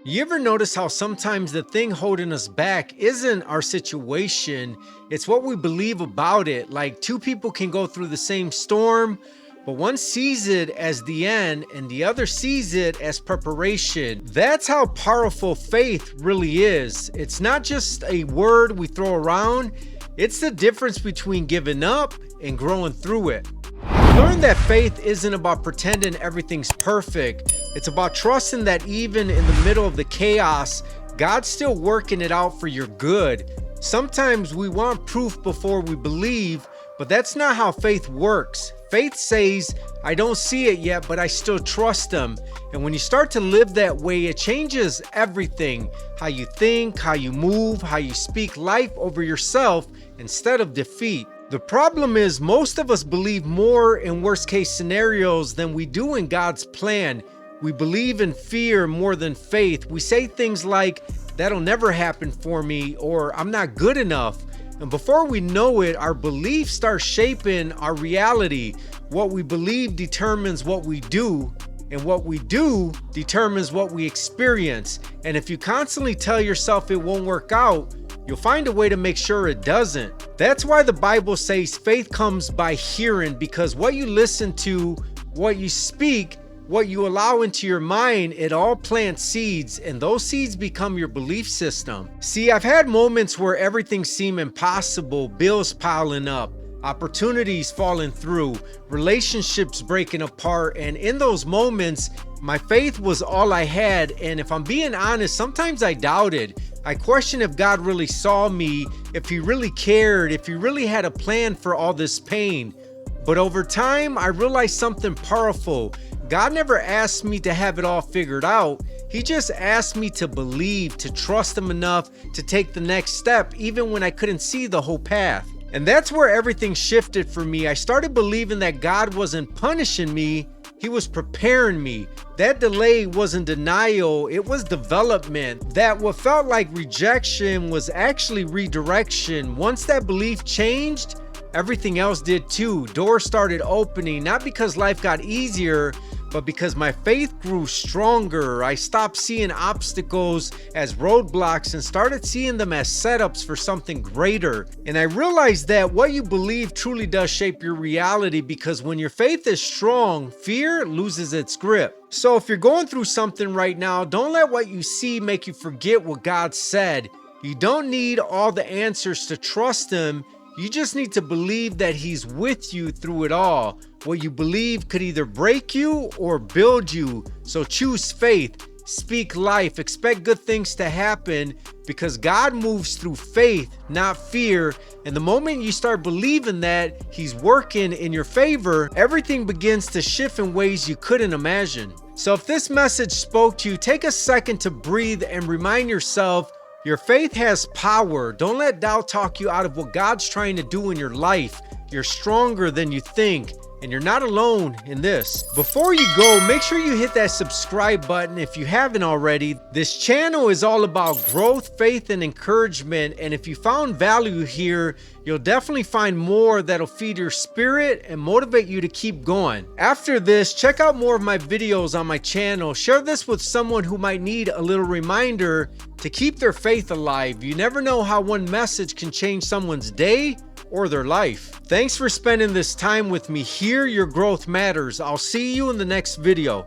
You ever notice how sometimes the thing holding us back isn't our situation, it's what we believe about it? Like two people can go through the same storm, but one sees it as the end and the other sees it as preparation. That's how powerful faith really is. It's not just a word we throw around, it's the difference between giving up and growing through it. Learn that faith isn't about pretending everything's perfect. It's about trusting that even in the middle of the chaos, God's still working it out for your good. Sometimes we want proof before we believe, but that's not how faith works. Faith says, I don't see it yet, but I still trust Him. And when you start to live that way, it changes everything. How you think, how you move, how you speak life over yourself instead of defeat. The problem is most of us believe more in worst case scenarios than we do in God's plan. We believe in fear more than faith. We say things like, that'll never happen for me, or I'm not good enough. And before we know it, our beliefs start shaping our reality. What we believe determines what we do, and what we do determines what we experience. And if you constantly tell yourself it won't work out, you'll find a way to make sure it doesn't. That's why the Bible says faith comes by hearing, because what you listen to, what you speak, what you allow into your mind, it all plants seeds, and those seeds become your belief system. See, I've had moments where everything seemed impossible, bills piling up, opportunities falling through, relationships breaking apart, and in those moments, my faith was all I had. And if I'm being honest, sometimes I doubted. I questioned if God really saw me, if He really cared, if He really had a plan for all this pain. But over time, I realized something powerful. God never asked me to have it all figured out. He just asked me to believe, to trust Him enough to take the next step, even when I couldn't see the whole path. And that's where everything shifted for me. I started believing that God wasn't punishing me, He was preparing me. That delay wasn't denial, it was development. That what felt like rejection was actually redirection. Once that belief changed, everything else did too. Doors started opening, not because life got easier, but because my faith grew stronger. I stopped seeing obstacles as roadblocks and started seeing them as setups for something greater. And I realized that what you believe truly does shape your reality, because when your faith is strong, fear loses its grip. So if you're going through something right now, don't let what you see make you forget what God said. You don't need all the answers to trust Him. You just need to believe that He's with you through it all. What you believe could either break you or build you. So choose faith, speak life, expect good things to happen, because God moves through faith, not fear. And the moment you start believing that He's working in your favor, everything begins to shift in ways you couldn't imagine. So if this message spoke to you, take a second to breathe and remind yourself, your faith has power. Don't let doubt talk you out of what God's trying to do in your life. You're stronger than you think, and you're not alone in this. Before you go, make sure you hit that subscribe button if you haven't already. This channel is all about growth, faith, and encouragement, and if you found value here, you'll definitely find more that'll feed your spirit and motivate you to keep going. After this, check out more of my videos on my channel. Share this with someone who might need a little reminder to keep their faith alive. You never know how one message can change someone's day or their life. Thanks for spending this time with me here. Your growth matters. I'll see you in the next video.